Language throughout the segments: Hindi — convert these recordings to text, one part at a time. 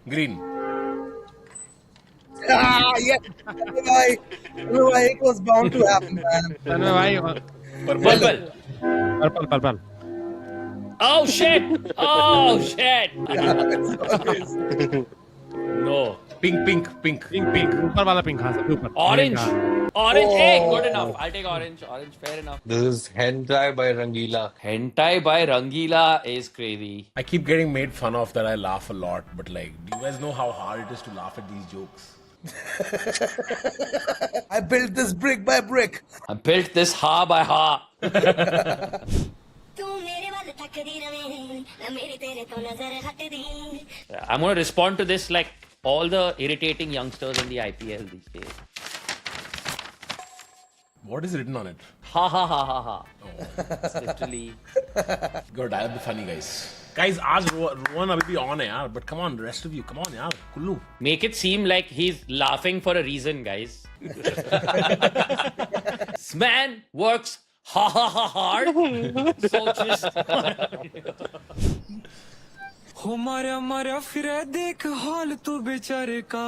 Green. Yes. No, it was bound to happen, man. तन्मय भाई Purple. Purple Oh shit! Oh shit! No. Pink. Pink ऊपर वाला पिंक, हाँ सबसे ऊपर Orange. हाँ। Orange. Hey, good enough. I'll take orange. Orange, fair enough. This is Hentai by Rangila. Hentai by Rangila is crazy. I keep getting made fun of that I laugh a lot, but like, do you guys know how hard it is to laugh at these jokes? I built this brick by brick. I built this ha by ha. I'm going to respond to this like all the irritating youngsters in the IPL these days. What is written on it? Ha ha ha ha ha. It's literally. Good, I'll be funny, guys. Guys, आज रोहन अभी भी on है यार, but come on, the rest of you, come on यार, Kullu. Make it seem like he's laughing for a reason, guys. This man works ha ha ha hard. So just. हो मारा फिरे देख हाल तू बेचारे का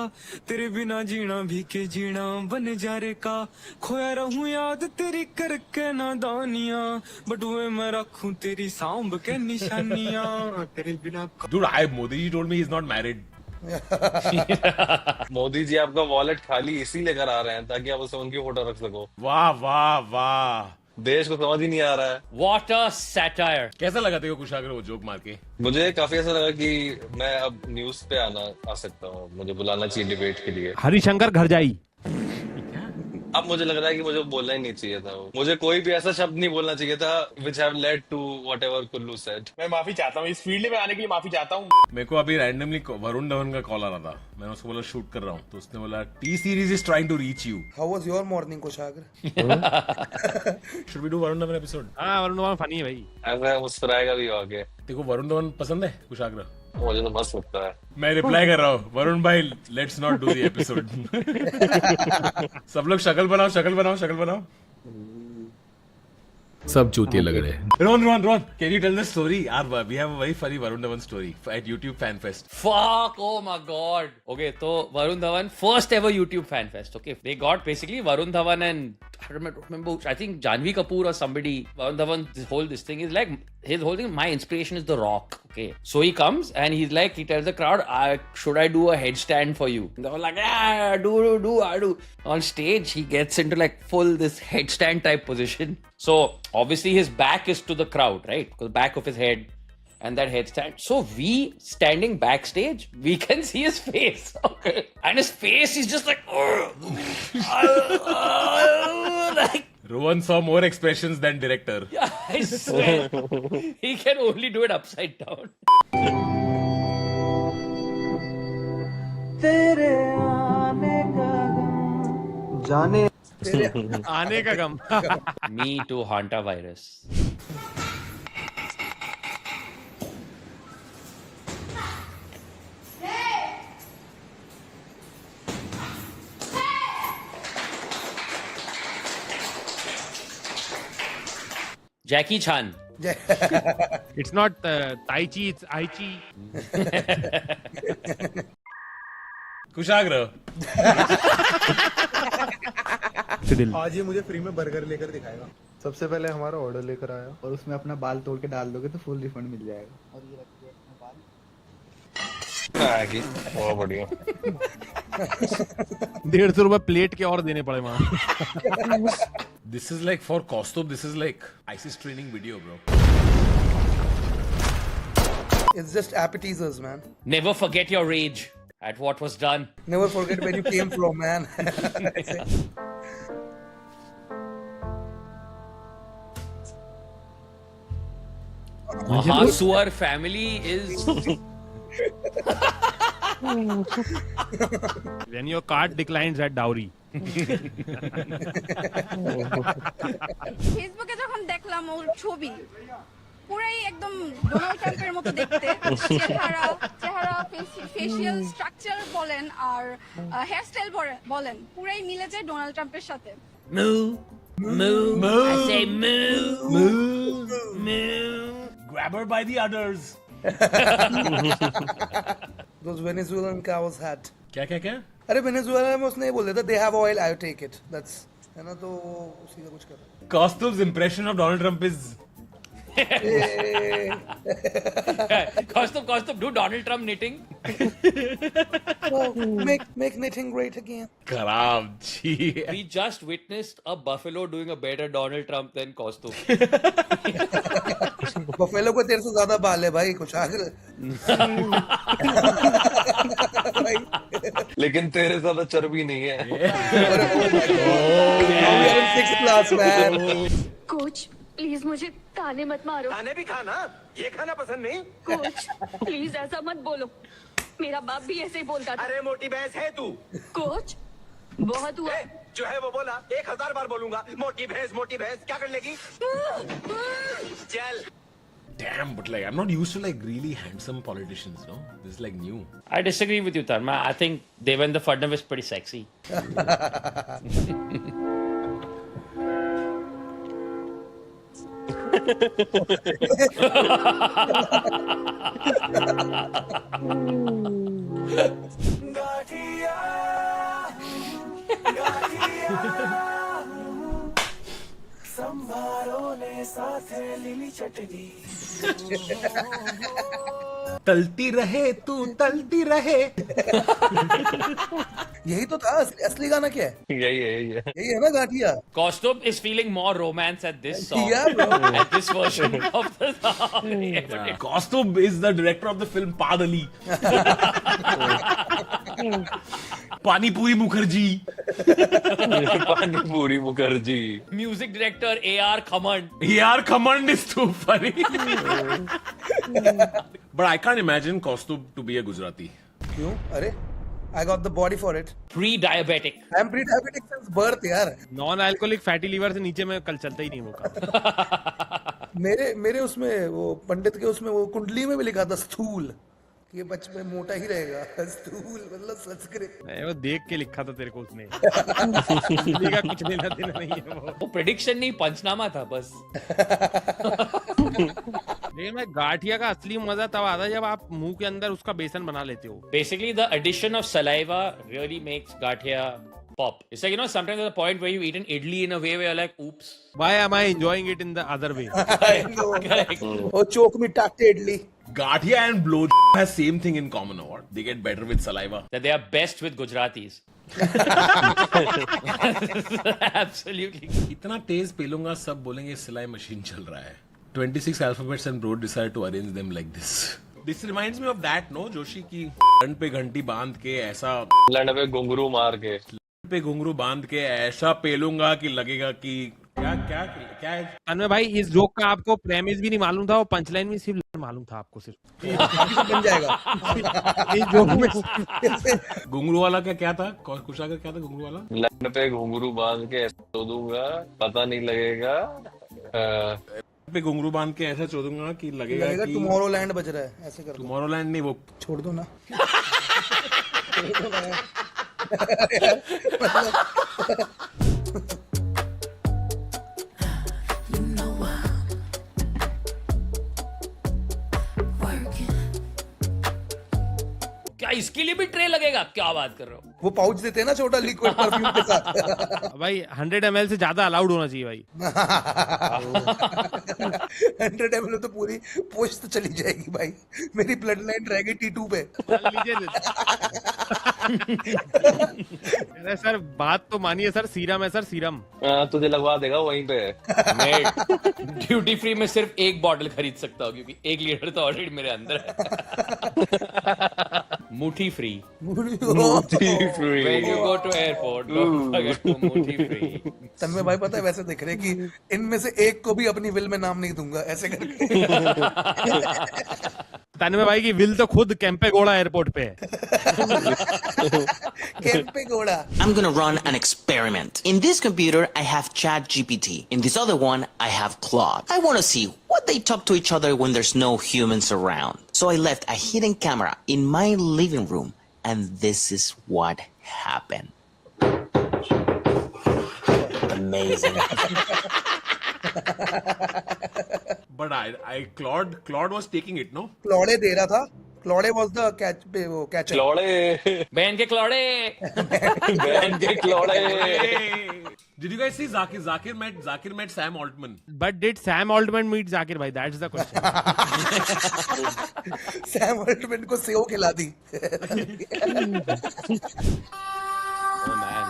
तेरे बिना जीना भी के जीना बन जा रे का खोया रहूं याद तेरी करके नादानियां बटुए मैं रखूं तेरी सांभ के निशानियां तेरे बिना Dude, Modi ji told me he's not married. Modi ji आपका वॉलेट खाली इसीलिए लेकर आ रहे हैं ताकि आप उससे उनकी फोटो रख सको। वाह. देश को समझ ही नहीं आ रहा है। What a satire. कैसा लगा तेरे को कुशागर वो जोक मार के? मुझे काफी ऐसा लगा कि मैं अब न्यूज पे आ सकता हूँ, मुझे बुलाना चाहिए डिबेट के लिए। हरिशंकर घर जाई। अब मुझे लग रहा है कि मुझे बोलना ही नहीं चाहिए था, मुझे कोई भी ऐसा शब्द नहीं बोलना चाहिए था which have led to whatever Kullu said। मैं माफी चाहता हूँ, इस फील्ड में आने के लिए माफी चाहता हूँ। मेरे को अभी रैंडमली वरुण धवन का कॉल आ रहा था, मैंने उसको बोला शूट कर रहा हूँ, तो उसने बोला T series is trying to reach you. How was your morning, Kushagar? Should we do Varun Dhawan episode? हाँ वरुण धवन फनी है भाई। ऐसा मुस्कुराएगा भी आगे। देखो वरुण धवन पसंद है कुशागर? मुझे तो मस्त लगता है। मैं रिप्लाई कर रहा हूँ, वरुण भाई let's not do the episode. सब लोग शक्ल बनाओ। सब चूतिए लग रहे हैं। Rohan, can you tell the story? यार, we have a very funny Varun Dhawan story at YouTube Fan Fest. Fuck, oh my god. Okay, so Varun Dhawan, first ever YouTube Fan Fest. Okay, they got basically Varun Dhawan and I don't remember, I think Janhvi Kapoor or somebody. Varun Dhawan, this thing is like, his whole thing, my inspiration is The Rock. Okay, so he comes and he tells the crowd, should I do a headstand for you? And they were like, yeah, do. On stage, he gets into like full this headstand type position. So obviously his back is to the crowd, right? Because the back of his head and that headstand. So we standing backstage, we can see his face. Okay. And his face is just like, like Rohan saw more expressions than director. yeah, I swear. He can only do it upside down. आने का गम। Me too, Hanta virus. Jackie Chan. It's not Tai Chi, it's Ai Chi. कुशाग्र। आज ये मुझे फ्री में बर्गर लेकर दिखाएगा। सबसे पहले हमारा ऑर्डर लेकर आया और उसमें अपना बाल तोड़ के डाल दोगे तो फुल रिफंड मिल जाएगा। और ये रखिए अपना बाल। बहुत बढ़िया। 150 रुपए प्लेट के और देने पड़े वहाँ। This is like for costume. This is like ISIS training video, bro. It's just appetizers, man. Never forget your rage at what was done. Never forget where you came from, man. Mahasuar family is. When your card declines at dowry. ফেসবুকে যখন দেখলাম ওর ছবি পুরাই একদম ডোনাল্ড ট্রাম্পের মতো দেখতে, চেহারা ফেশিয়াল স্ট্রাকচার বলেন আর হেয়ারস্টাইল বলেন পুরাই মিলে যায় ডোনাল্ড ট্রাম্পের সাথে। Moo. I say moo. grab her by the udders. Those Venezuelan cows had. क्या? अरे वेनेजुएला में उसने ये बोल दिया था they have oil, I take it. That's है ना, तो उसी का कुछ कर रहा Kaustub's impression of Donald Trump is है। Kaustubh, do Donald Trump knitting. Oh, make knitting great again. खराब जी. We just witnessed a buffalo doing a better Donald Trump than Kaustubh. Buffalo को तेरे से ज्यादा बाल है भाई, कुछ आगे भाई। लेकिन तेरे ज्यादा चर्बी नहीं है। Six class man. Coach please मुझे ताने मत मारो। खाने भी खाना, ये खाना पसंद नहीं। कोच प्लीज ऐसा मत बोलो, मेरा बाप भी ऐसे ही बोलता था। अरे मोटी भैंस है तू। कोच बहुत हुआ। जो है वो बोला, 1000 बार बोलूंगा, मोटी भैंस क्या कर लेगी? चल। Damn, but like I'm not used to like really handsome politicians, no? This is like new. I disagree with you, Tarma. I think Devendra Fadnavis is pretty sexy. तलती रहे तू तलती रहे. यही तो था असली गाना क्या है? यही है। यही है ना gathiya? Kaustubh is feeling more romance at this song. Yeah, bro. At this version of the song. Kaustubh is the director of the film Padali. Panipuri Mukherjee. Panipuri Mukherjee. Music director A.R. Khaman. A.R. Khaman is too funny. But I can't imagine Kaustubh to be a Gujarati. क्यों? अरे I got the body for it. Pre-diabetic. I am pre-diabetic since birth यार। नॉन अल्कोहलिक फैटी लीवर से नीचे में कल चलता ही नहीं वो काम। मेरे उसमें वो पंडित के उसमें वो कुंडली में भी लिखा था स्थूल, कि ये बचपन में मोटा ही रहेगा। स्थूल मतलब संस्कृत। वो देख के लिखा था तेरे को उसने। कुंडली का कुछ लेना देना नहीं है वो prediction नहीं, पंचनामा था बस। लेकिन मैं गाठिया का असली मजा तब आता है जब आप मुंह के अंदर उसका बेसन बना लेते हो। Basically, the addition of saliva really makes gathia pop. It's like, you know, sometimes there's a point where you eat an idli in a way where you're like, oops. Why am I enjoying it in the other way? Correct. और चोक में टाकते idli. Gathia and blow has same thing in common. Or they get better with saliva. That they are best with Gujaratis. Absolutely. इतना तेज पेलूंगा सब बोलेंगे सिलाई मशीन चल रहा है. 26 alphabets and Broad decided to arrange them like this. This reminds me of that, no, Joshi की लंड पे घंटी बांध के ऐसा लंड पे घुंघरू मार के ऐसा पेलूंगा कि लगेगा कि क्या है. अनवे भाई इस जोक का आपको प्रेमिस भी नहीं मालूम था और पंचलाइन भी सिर्फ मालूम था आपको सिर्फ. बन जाएगा। इस जोक में घुंघरू वाला क्या था? कुछ आकर क्या था घुंघरू वाला? लंड पे घुंघरू बांध के ऐसा चोदूंगा पता नहीं लगेगा. पे घुंघरू बांध के ऐसा चोदूंगा कि लगेगा कि टुमारो लैंड बज रहा है, ऐसे कर दो। टुमारो लैंड नहीं, वो छोड़ दो ना। क्या इसके लिए भी ट्रे लगेगा? क्या बात कर रहे हो? वो पाउच देते हैं ना छोटा लिक्विड परफ्यूम के साथ। भाई 100 ml से ज्यादा अलाउड होना चाहिए भाई. 100 ml तो पूरी पोस्ट तो चली जाएगी भाई। मेरी ब्लड लाइन रह गई T2 पे। अरे सर बात तो मानिए सर, सीरम है सर, सीरम. तुझे लगवा देगा वहीं पे. मैं ड्यूटी फ्री में सिर्फ एक बॉटल खरीद सकता हूँ क्योंकि 1 लीटर तो ऑलरेडी मेरे अंदर है. मुठी free. When you go to airport, don't forget to मुठी फ्री. तन्मय भाई पता है वैसे देख रहे कि इनमें से एक को भी अपनी विल में नाम नहीं दूंगा ऐसे करके. तन्मय भाई की विल तो खुद कैंपेगौड़ा एयरपोर्ट पे है. Kempegowda. I'm gonna run an experiment. In this computer, I have ChatGPT. In this other one, I have Claude. I want to see what they talk to each other when there's no humans around. So I left a hidden camera in my living room, and this is what happened. Amazing. But Claude was taking it, no? क्लॉडे दे रहा था, क्लॉडे वाज द कैच पे वो कैचर। क्लौड़े बहन के क्लौड़े बहन के क्लौड़े। Did you guys see Zakir met Sam Altman? But did Sam Altman meet Zakir bhai? That's the question. Sam Altman को सेव खिला दी। Oh man.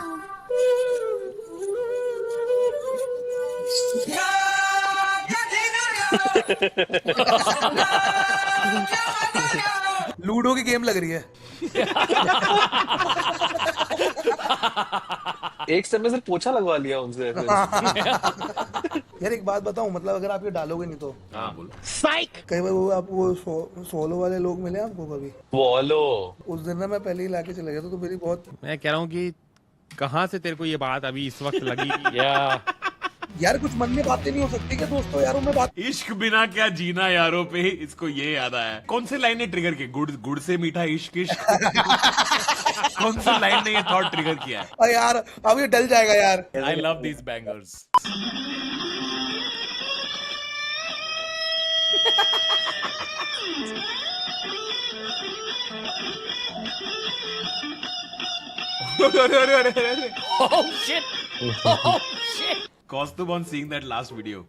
लूडो की गेम लग रही है। एक समय से पोछा लगवा लिया उनसे फिर। यार एक बात बताऊं, मतलब अगर आप ये डालोगे नहीं तो हाँ बोल। कई बार वो आप वो सोलो वाले लोग मिले आपको कभी? बोलो उस दिन ना मैं पहले ही लाके चला गया था, तो मेरी बहुत मैं कह रहा हूँ कि कहाँ से तेरे को ये बात अभी इस वक्त लगी? यार कुछ मन में बातें नहीं हो सकती क्या दोस्तों यारों में बात। इश्क बिना क्या जीना यारों पे, इसको ये याद आया। कौन से लाइन ने ट्रिगर की? गुड़ से मीठा इश्क इश्क। कौन सी लाइन ने ये थॉट ट्रिगर किया है? अरे यार अब ये डल जाएगा यार। I love these bangers. Oh shit! Oh shit! Costume on seeing that last video.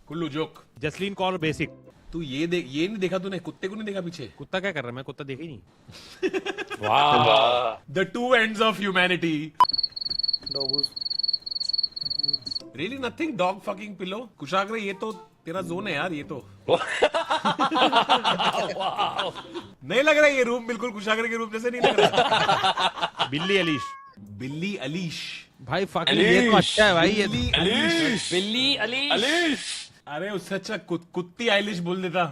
Kullu joke. Jasleen Kaur basic. तू ये नहीं देखा तूने? कुत्ते को नहीं देखा पीछे? कुत्ता क्या कर रहा है? मैं कुत्ता देखा ही नहीं। Wow. The two ends of humanity. डॉगूस Really nothing? Dog fucking pillow? कुशाग्र ये तो तेरा जोन है यार, ये तो। नहीं लग रहा है ये रूम बिल्कुल कुशाग्र के रूम जैसे नहीं लग रहा। बिल्ली अलीश। बिल्ली अलीश भाई fucking ये तो अच्छा है भाई ये। बिल्ली अलीश। अरे उससे अच्छा कुत्ती आइलिश बोल देता।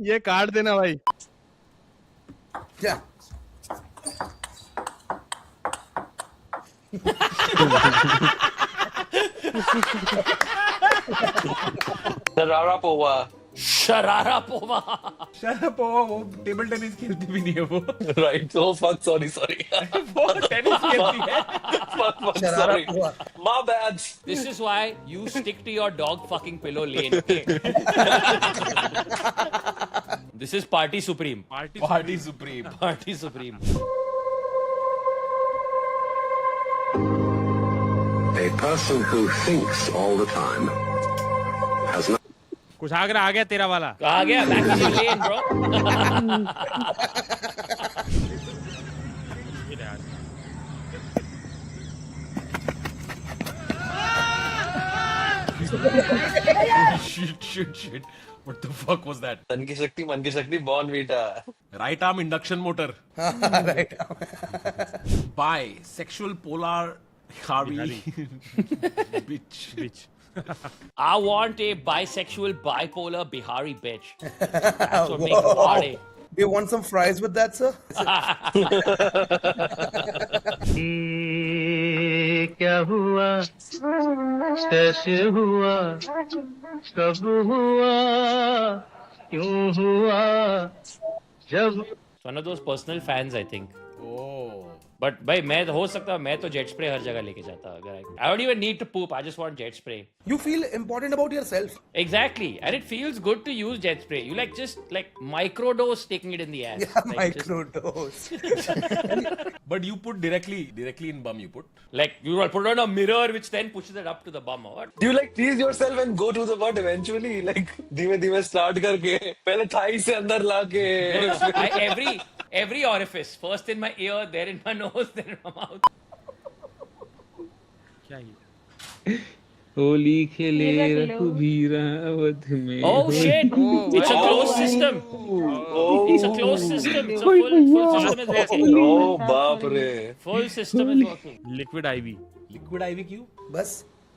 ये काट देना भाई। क्या शरारापोवा। शरारापोवा। शरारापोवा वो टेबल टेनिस खेलती भी नहीं है वो। राइट ओ फक सॉरी वो टेनिस खेलती है। Fuck sorry my bad. This is why you stick to your dog fucking pillow lane. This is Party Supreme. Party Supreme. Party Supreme. A person who thinks all the time has no. कुशाग्र आ गया तेरा वाला। आ गया back in your lane, bro. Shit. What the fuck was that? मन की शक्ति Bournvita. Right arm induction motor. Right Bisexual polar Harvey. Bitch. I want a bisexual, bipolar Bihari bitch. That's what makes a party. Do you want some fries with that, sir? क्या हुआ कैसे हुआ कब हुआ क्यों हुआ जब It's one of those personal fans, I think. Oh. But भाई मैं हो सकता मैं तो जेट स्प्रे हर जगह लेके जाता अगर I don't even need to poop. I just want jet spray. You feel important about yourself. Exactly, and it feels good to use jet spray. You just microdose taking it in the ass. Yeah, Like, just- microdose. But you put directly in bum you put. Like you will put on a mirror which then pushes it up to the bum. Or what? Do you like tease yourself and go to the butt eventually? Like धीमे start करके पहले थाई से अंदर लाके। Every orifice. First in my ear, then in my nose, then in my mouth. क्या ये? होली खेले रघुबीरा अवध में। Oh shit! It's a closed system. It's a closed system. It's a full system is working. ओ बाप रे। Full system is working. Liquid IV. Liquid IV क्यों? बस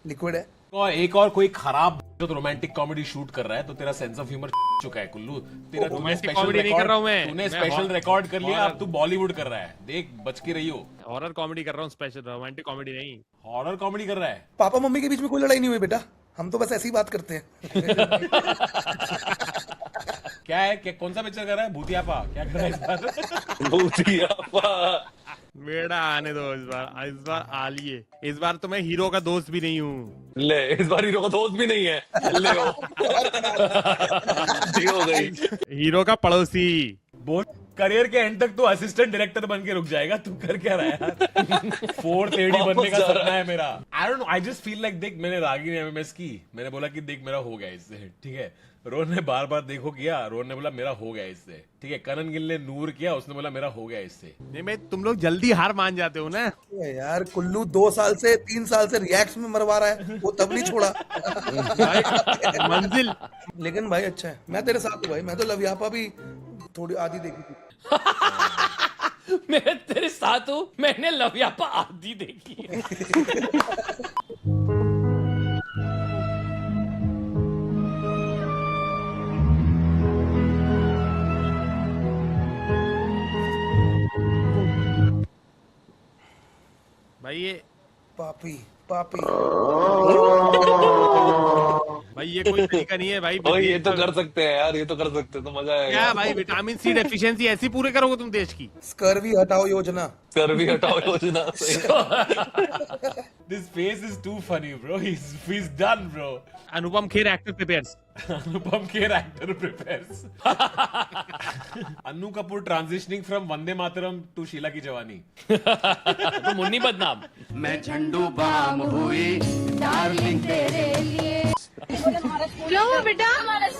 लिक्विड है। और एक और कोई खराब जो रोमांटिक कॉमेडी शूट कर रहा है तो तेरा सेंस ऑफ ह्यूमर चुका है कुल्लू। तेरा रोमांटिक कॉमेडी नहीं कर रहा हूँ मैं। तूने स्पेशल रिकॉर्ड कर लिया, अब तू बॉलीवुड कर रहा है। देख बच के रही हो। हॉरर कॉमेडी कर रहा हूँ, स्पेशल रोमांटिक कॉमेडी नहीं। हॉरर कॉमेडी कर रहा है। पापा मम्मी के बीच में कोई लड़ाई नहीं हुई बेटा, हम तो बस ऐसी ही बात करते हैं। क्या है? कौन सा पिक्चर कर रहा है? भूतियापा क्या कर रहा है इस बार? भूतियापा। बेटा आने दो इस बार आ लिए। इस बार तो मैं हीरो का दोस्त भी नहीं हूँ। ले इस बार हीरो का दोस्त भी नहीं है। ले हो जी हो गई। हीरो का पड़ोसी। बोल करियर के एंड तक तो असिस्टेंट डायरेक्टर बन के रुक जाएगा। तू कर क्या रहा है यार? 4th AD बनने का सपना है मेरा। I don't know, I just feel like, देख मैंने रागी ने MMS की, मैंने बोला कि देख मेरा हो गया इससे, ठीक है। रोहन ने बार बार देखो किया, रोहन ने बोला मेरा हो गया इससे, ठीक है। करण गिल ने नूर किया, उसने बोला मेरा हो गया इससे। नहीं मैं तुम लोग जल्दी हार मान जाते हो ना यार कुल्लू 2 साल से 3 साल से रिएक्ट्स में मरवा रहा है, वो तब नहीं छोड़ा। मंजिल। लेकिन भाई अच्छा है, मैं तेरे साथ हूँ भाई। मैं तो लवयापा भी थोड़ी आधी देखी थी। मैं तेरे साथ हूँ, मैंने लवयापा आधी देखी है। भाई ये पापी पापी भाई ये कोई तरीका नहीं है भाई। भाई ये तो कर सकते हैं यार, ये तो कर सकते हैं, तो मजा आएगा। क्या भाई विटामिन C डेफिशिएंसी ऐसी पूरे करोगे तुम देश की? स्कर्वी हटाओ योजना। स्कर्वी हटाओ योजना। This face is too funny, bro. He's done, bro. Anupam Kher actor prepares. Anupam Kher actor prepares. Annu Kapoor transitioning from Vande Mataram to Sheila Ki Jawani. तो मुन्नी बदनाम। मैं झंडू बाम हुई डार्लिंग तेरे लिए। क्या हुआ बेटा?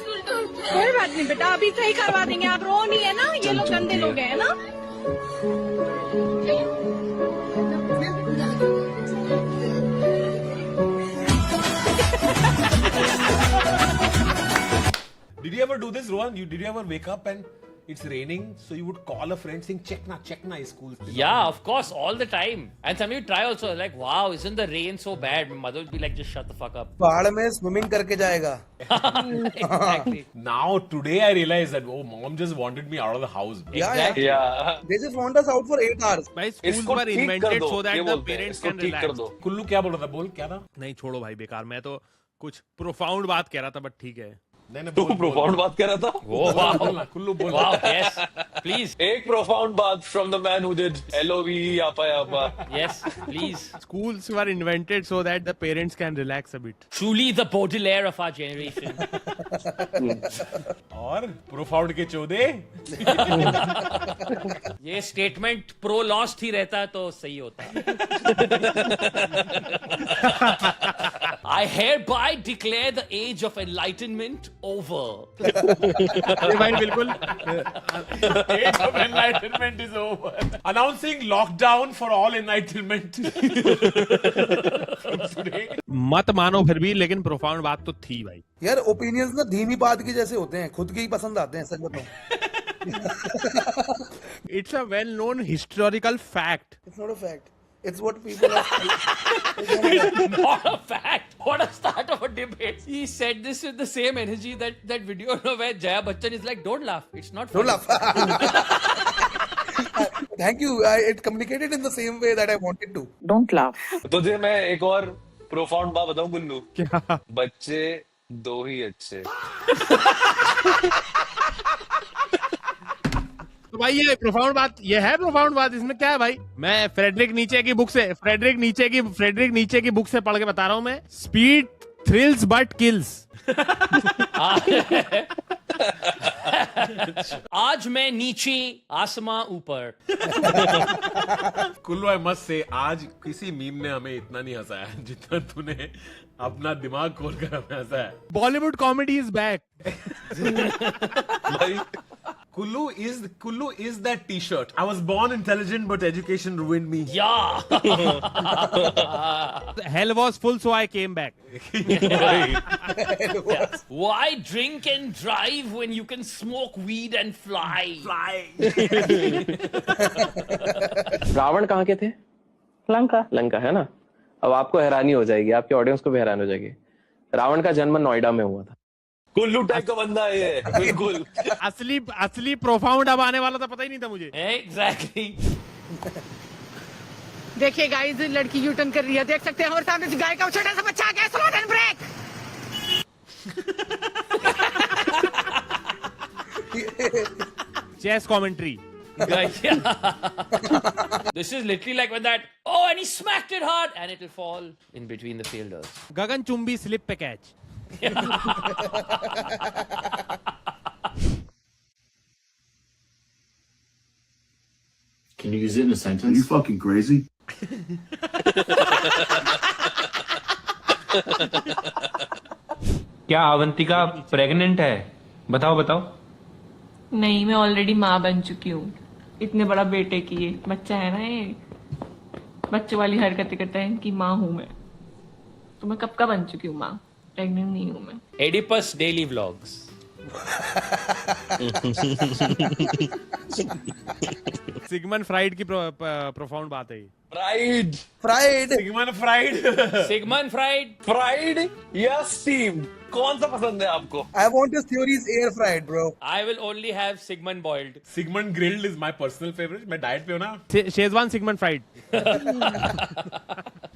कोई बात नहीं बेटा, अभी सही करवा देंगे। आप रो नहीं है ना? ये लोग गंदे लोग हैं ना? Did you ever do this, Rohan? Did you ever wake up and it's raining, so you would call a friend saying, check na, school's been Yeah, of course, all the time. And some of you try also, like, wow, isn't the rain so bad? My mother would be like, just shut the fuck up. पहाड़ में स्विमिंग करके जाएगा। Exactly. Now, today I realized that, oh, mom just wanted me out of the house. Bro. Exactly. Yeah. They just want us out for 8 hours. भाई schools इसको were ठीक कर invented दो, so that ये the बोलते हैं, parents इसको can ठीक कर relax। दो। कुल्लू क्या बोल रहा था? बोल क्या था? नहीं छोड़ो भाई बेकार, मैं तो कुछ प्रोफाउंड बात कह रहा था, बट ठीक है। नहीं तू प्रोफाउंड बात कर रहा था। Wow. कुल्लू बोल। Wow, yes. Please. एक प्रोफाउंड बात from the man who did LOVE यापा यापा। Yes, please. Schools were invented so that the parents can relax a bit। Truly the Baudelaire of our generation. और प्रोफाउंड के चौदे। ये स्टेटमेंट प्रो लॉस्ट ही रहता तो सही होता। I hereby declare the age of enlightenment over. भाई बिल्कुल। Age of enlightenment is over. Announcing lockdown for all enlightenment. From today. मत मानो फिर भी, लेकिन प्रोफाउंड बात तो थी भाई। यार ओपिनियंस ना धीमी बात के जैसे होते हैं, खुद के ही पसंद आते हैं, सच बताऊं। It's a well known historical fact। It's not a fact. It's what people are It's not a fact. What a start of a debate. He said this with the same energy that video where Jaya Bachchan is like, don't laugh. It's not funny. Don't laugh. Thank you. It communicated in the same way that I wanted to. Don't laugh। तुझे मैं एक और प्रोफाउंड बात बताऊं गुल्लू। क्या? बच्चे दो ही अच्छे। तो भाई ये प्रोफाउंड बात, ये है प्रोफाउंड बात। इसमें क्या है भाई? मैं फ्रेडरिक नीचे की बुक से पढ़ के बता रहा हूँ मैं। Speed thrills but kills. आज मैं नीचे, आसमां ऊपर। कुल्लू आई मस्ट से आज किसी मीम ने हमें इतना नहीं हंसाया जितना तूने अपना दिमाग खोलकर हमें हंसाया। Bollywood comedy is back. भाई Kullu is that T-shirt. I was born intelligent, but education ruined me. Yeah. Hell was full, so I came back। Why drink and drive when you can smoke weed and fly? Ravan कहाँ के थे? लंका है ना। अब आपको हैरानी हो जाएगी, आपके ऑडियंस को भी हैरान हो जाएगी। रावण का जन्म नोएडा में हुआ था। कुल्लू टाइप का बंदा है ये, बिल्कुल। असली प्रोफाउंड अब आने वाला था, पता ही नहीं था मुझे। Exactly. देखिए गाइस, लड़की यू टर्न कर रही है, देख सकते हैं हमारे सामने गाय का छोटा सा बच्चा आ गया। Slow and break. Chess commentary. Yeah. This is literally like when that, oh, and he smacked it hard, and it'll fall in between the fielders. Gagan Chumbi slip पे catch. Can you use it in a sentence? Are you fucking crazy? क्या अवंतिका प्रेग्नेंट है? बताओ बताओ. नहीं, मैं ऑलरेडी माँ बन चुकी हूँ. इतने बड़ा बेटे की ये बच्चा है ना, ये बच्चे वाली हरकतें करता है, इनकी माँ हूँ मैं. तो मैं कब का बन चुकी हूँ माँ, प्रेग्नेंट नहीं हूँ मैं. Oedipus daily vlogs. Sigmund Freud की प्रोफाउंड बात है ये. Fried fried Sigmund Freud. Sigmund Freud. Fried या स्टीम्ड, कौन सा पसंद है आपको? I want his theories air fried bro. I will only have Sigmund boiled. Sigmund grilled is my personal favourite. मैं डाइट पे हूं ना. Schezwan Sigmund Freud.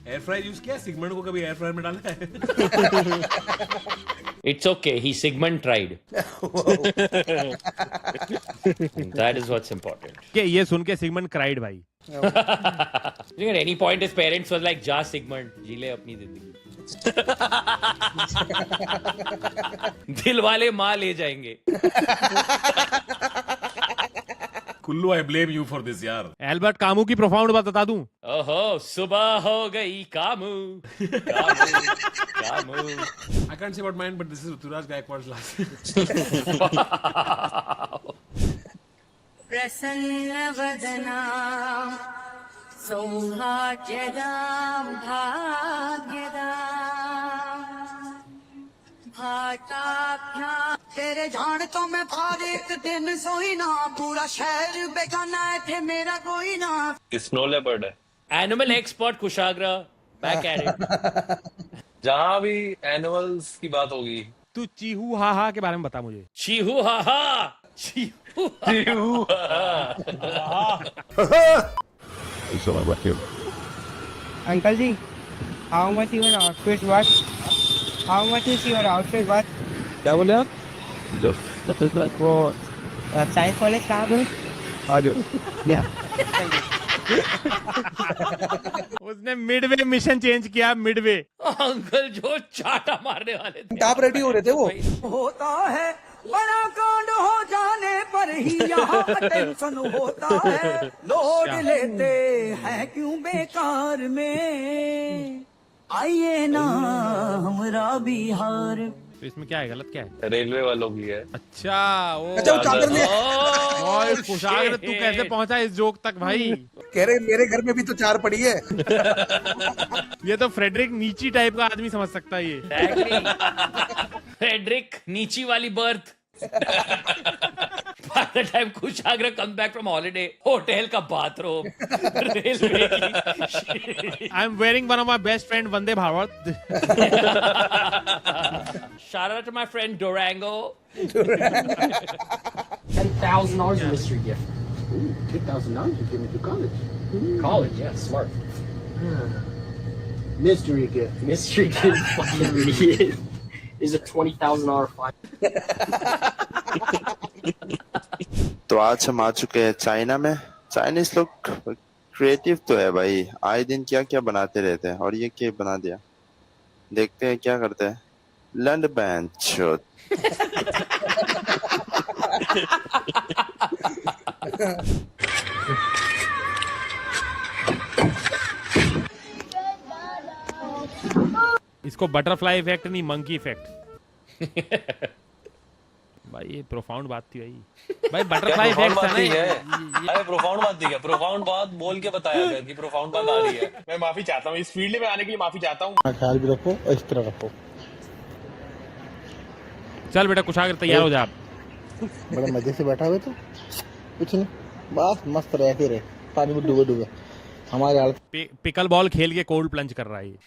Air fry use किया सिगमंड को? कभी एयर फ्रायर में डाला है? It's okay. He Sigmund tried. That is what's important. कि ये सुन के सिगमंड क्राइड भाई. I think at any point his parents was like, "Ja Sigmund, जी ले अपनी जिंदगी." दिल वाले माँ ले जाएंगे. Kullu I blame you for this यार. एल्बर्ट कामू की प्रोफाउंड बात बता दूं. ओहो, सुबह हो गई Camus. Camus, Camus. I can't say about mine, but this is Ruturaj Gaikwad's last. प्रसन्न वदना सौभाग्यदा भाग्यदा भाटाभ्या तेरे जान तो मैं भार एक दिन सोई ना पूरा शहर बेगाना है थे मेरा कोई ना. स्नो लेपर्ड है. Animal expert Kushagra back at it. जहाँ भी एनिमल्स की बात होगी. तू चीहू हाहा के बारे में बता मुझे. चीहू हाहा. चीहू अंकल जी, how much your outfit worth? How much is your outfit worth? क्या बोले आप? वो साइंस कॉलेज कहाँ पे? आ जाओ. उसने मिडवे मिशन चेंज किया. मिडवे. अंकल जो चाटा मारने वाले थे. टॉप रेडी हो रहे थे वो. होता है बड़ा कांड हो जाने पर ही यहाँ टेंशन होता है. लोड लेते हैं क्यों बेकार में, आइए ना हमरा बिहार. तो इसमें क्या है, गलत क्या है? रेलवे वालों की है. अच्छा वो चादर में. ओए कुशाग्र, तू कैसे पहुंचा इस जोक तक भाई? कह रहे मेरे घर में भी तो 4 पड़ी है. ये तो फ्रेडरिक नीची टाइप का आदमी समझ सकता है ये. फ्रेडरिक नीची वाली birth. By the time Kushagra comes back from holiday, hotel का बाथरूम, रेलवे की. I am wearing one of my best friend Vande Bharat. Shout out to my friend Durango. $10,000 mystery gift. Ooh, $10,000 you give me to college. College, yeah, smart. Mystery gift. Mystery gift. Fucking idiot. Is a $20,000 fine. तो आज हम आ चुके हैं चाइना में. चाइनीज लोग क्रिएटिव तो है भाई, आए दिन क्या क्या बनाते रहते हैं. और ये क्या बना दिया, देखते हैं क्या करते हैं. लंड बैंड शोट. इसको बटरफ्लाई इफेक्ट नहीं, मंकी इफेक्ट. भाई ये प्रोफाउंड बात थी भाई. बटरफ्लाई इफेक्ट है. अरे प्रोफाउंड बात थी क्या? प्रोफाउंड बात बोल के बताया गया कि प्रोफाउंड बात आ रही है. मैं माफी चाहता हूँ इस फील्ड में आने के लिए. माफी चाहता हूँ. ख्याल भी रखो, इस तरह रखो. चल बेटा कुशाग्र तैयार हो जा. बड़े मजे से बैठा हुए तो कुछ नहीं, बस मस्त रहते रहे पानी में डूबे डूबे. हमारे हालत पिकल बॉल खेल के कोल्ड प्लंज कर रहा है ये.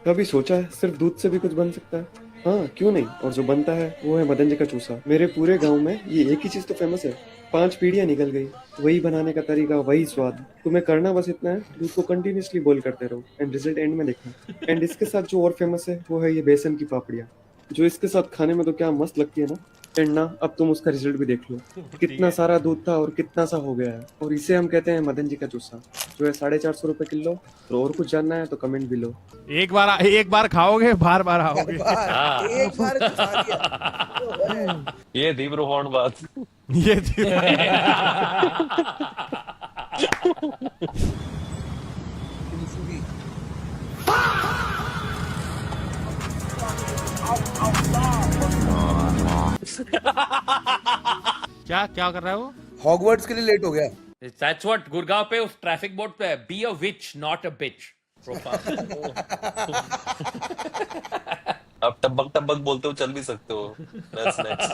कभी सोचा है सिर्फ दूध से भी कुछ बन सकता है? हाँ क्यों नहीं. और जो बनता है वो है मदन जी का चूसा. मेरे पूरे गांव में ये एक ही चीज तो फेमस है. 5 पीढ़ियां निकल गई, वही बनाने का तरीका, वही स्वाद. तुम्हें करना बस इतना है, दूध को कंटिन्यूअसली बॉईल करते रहो एंड रिजल्ट एंड में देखना. एंड इसके साथ जो और फेमस है वो है ये बेसन की पापड़ियाँ. जो इसके साथ खाने में तो क्या मस्त लगती है ना। एंड ना अब तुम उसका रिजल्ट भी देख लो, कितना सारा दूध था और कितना सा हो गया है। और इसे हम कहते हैं मदन जी का चूसा, जो है 450 रुपए किलो। और कुछ जानना है तो कमेंट भी लो। एक बार खाओगे, बार बार आओगे। एक बार खा लिया। ये थी प्रोफाउंड बात। ये थी। क्या क्या कर रहा है वो? हॉगवर्ट्स के लिए लेट हो गया। That's what गुड़गांव पे उस ट्रैफिक बोर्ड पे be a witch not a bitch. आप टबक बोलते हो, चल भी सकते हो। That's next.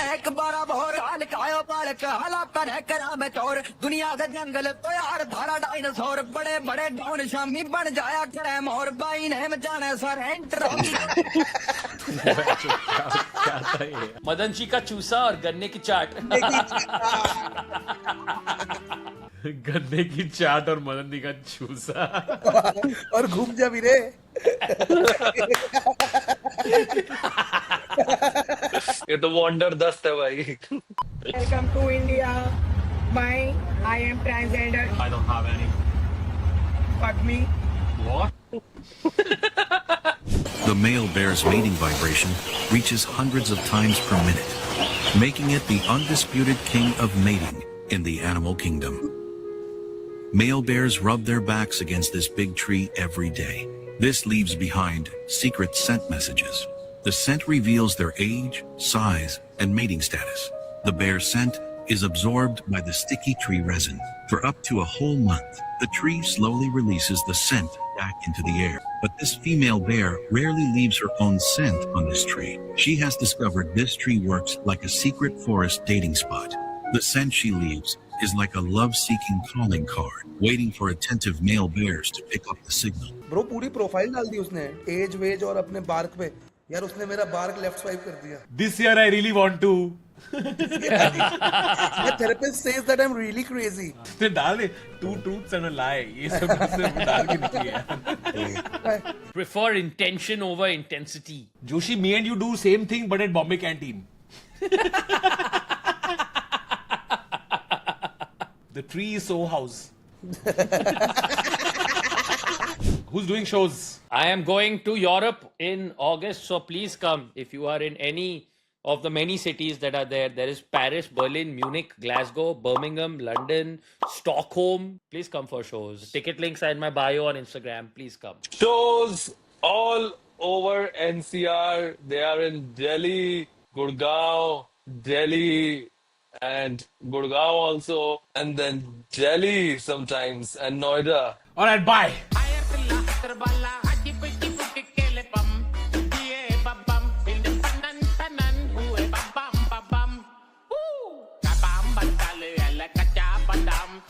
एक बारा भोर हाल कायो पालक हाला पर करा में चोर दुनिया का जंगल तो यार धारा डायनासोर बड़े बड़े डॉन शामी बन जाया करे मोर बाई ने में जाने सर एंटर मदन जी का चूसा और गन्ने की चाट। गन्ने की चाट और मदन जी का चूसा। और घूम जा भी रे। ये तो वॉन्डर दस्त है भाई। Welcome to India. I am transgender. I don't have any. Fuck me. The male bear's mating vibration reaches hundreds of times per minute, making it the undisputed king of mating in the animal kingdom. Male bears rub their backs against this big tree every day. This leaves behind secret scent messages. The scent reveals their age, size, and mating status. The bear's scent is absorbed by the sticky tree resin. For up to a whole month, the tree slowly releases the scent back into the air. But this female bear rarely leaves her own scent on this tree. She has discovered this tree works like a secret forest dating spot. The scent she leaves is like a love-seeking calling card, waiting for attentive male bears to pick up the signal. Bro पूरी प्रोफाइल डाल दी उसने, एज वेज और अपने बार्क पे। यार उसने मेरा बार्क लेफ्ट स्वाइप कर दिया। This year I really want to. My therapist says that I'm really crazy. उसने डाल दे 2 truths and a lie. ये सब उसने डाल के निकली है। Prefer intention over intensity. Joshi, me and you do same thing but at Bombay Canteen. The tree is so house. Who's doing shows? I am going to Europe in August, so please come if you are in any of the many cities that are there. There is Paris, Berlin, Munich, Glasgow, Birmingham, London, Stockholm. Please come for shows. Ticket links are in my bio on Instagram. Please come. Shows all over NCR. They are in Delhi, Gurgaon, Delhi, and Gurgaon also, and then Delhi sometimes, and Noida. Alright, bye. Kabam,